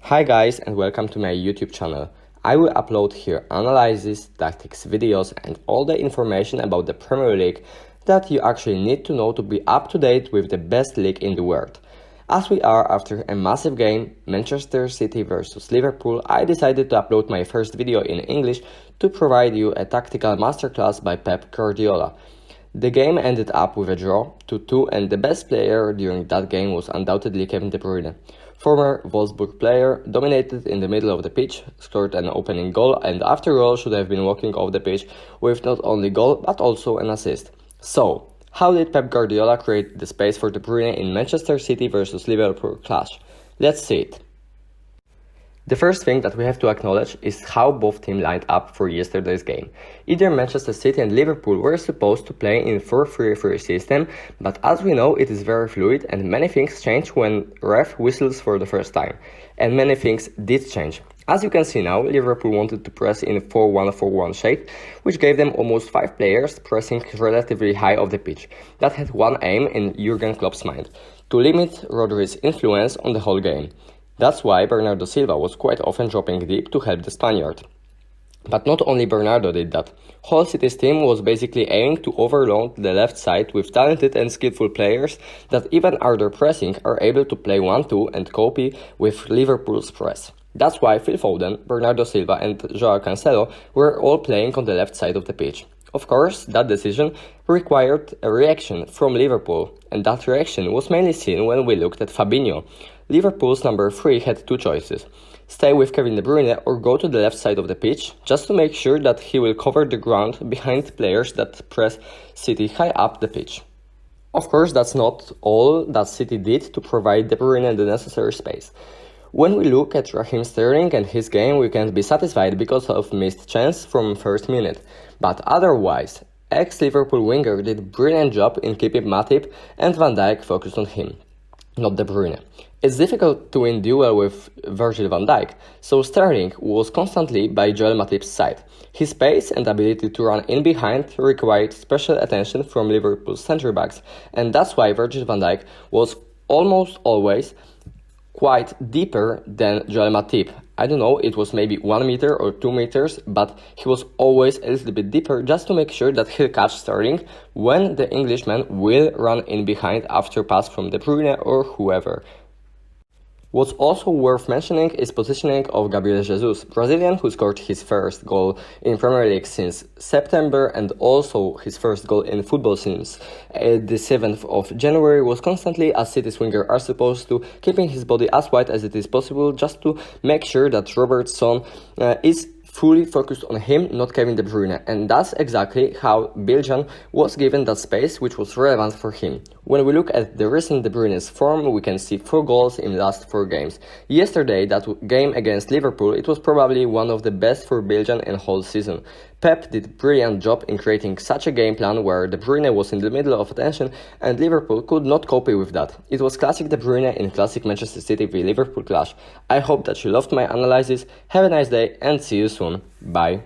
Hi guys and welcome to my YouTube channel. I will upload here analysis, tactics videos and all the information about the Premier League that you actually need to know to be up to date with the best league in the world. As we are after a massive game, Manchester City versus Liverpool, I decided to upload my first video in English to provide you a tactical masterclass by Pep Guardiola. The game ended up with a draw 2-2 and the best player during that game was undoubtedly Kevin De Bruyne. Former Wolfsburg player dominated in the middle of the pitch, scored an opening goal and after all should have been walking off the pitch with not only goal but also an assist. So, how did Pep Guardiola create the space for De Bruyne in Manchester City versus Liverpool clash? Let's see it. The first thing that we have to acknowledge is how both teams lined up for yesterday's game. Either Manchester City and Liverpool were supposed to play in 4-3-3 system, but as we know it is very fluid and many things change when ref whistles for the first time. And many things did change. As you can see now, Liverpool wanted to press in a 4-1-4-1 shape, which gave them almost 5 players pressing relatively high off the pitch. That had one aim in Jurgen Klopp's mind, to limit Rodri's influence on the whole game. That's why Bernardo Silva was quite often dropping deep to help the Spaniard. But not only Bernardo did that. Whole City's team was basically aiming to overload the left side with talented and skillful players that even under pressing are able to play 1-2 and copy with Liverpool's press. That's why Phil Foden, Bernardo Silva and Joao Cancelo were all playing on the left side of the pitch. Of course, that decision required a reaction from Liverpool, and that reaction was mainly seen when we looked at Fabinho. Liverpool's number 3 had two choices: stay with Kevin De Bruyne or go to the left side of the pitch, just to make sure that he will cover the ground behind players that press City high up the pitch. Of course, that's not all that City did to provide De Bruyne the necessary space. When we look at Raheem Sterling and his game, we can't be satisfied because of missed chance from first minute. But otherwise, ex-Liverpool winger did a brilliant job in keeping Matip and Van Dijk focused on him, not De Bruyne. It's difficult to win duel with Virgil van Dijk, so Sterling was constantly by Joel Matip's side. His pace and ability to run in behind required special attention from Liverpool's centre-backs, and that's why Virgil van Dijk was almost always quite deeper than Joel Matip. I don't know, it was maybe 1 meter or 2 meters, but he was always a little bit deeper just to make sure that he'll catch Sterling when the Englishman will run in behind after pass from De Bruyne or whoever. What's also worth mentioning is positioning of Gabriel Jesus, Brazilian who scored his first goal in Premier League since September and also his first goal in football since the 7th of January, was constantly, as City's winger are supposed to, keeping his body as wide as it is possible just to make sure that Robertson is fully focused on him, not Kevin De Bruyne, and that's exactly how Belgium was given that space which was relevant for him. When we look at the recent De Bruyne's form, we can see 4 goals in the last 4 games. Yesterday, that game against Liverpool, it was probably one of the best for Belgium in whole season. Pep did a brilliant job in creating such a game plan where De Bruyne was in the middle of attention and Liverpool could not cope with that. It was classic De Bruyne in classic Manchester City v Liverpool clash. I hope that you loved my analysis. Have a nice day and see you soon. Bye.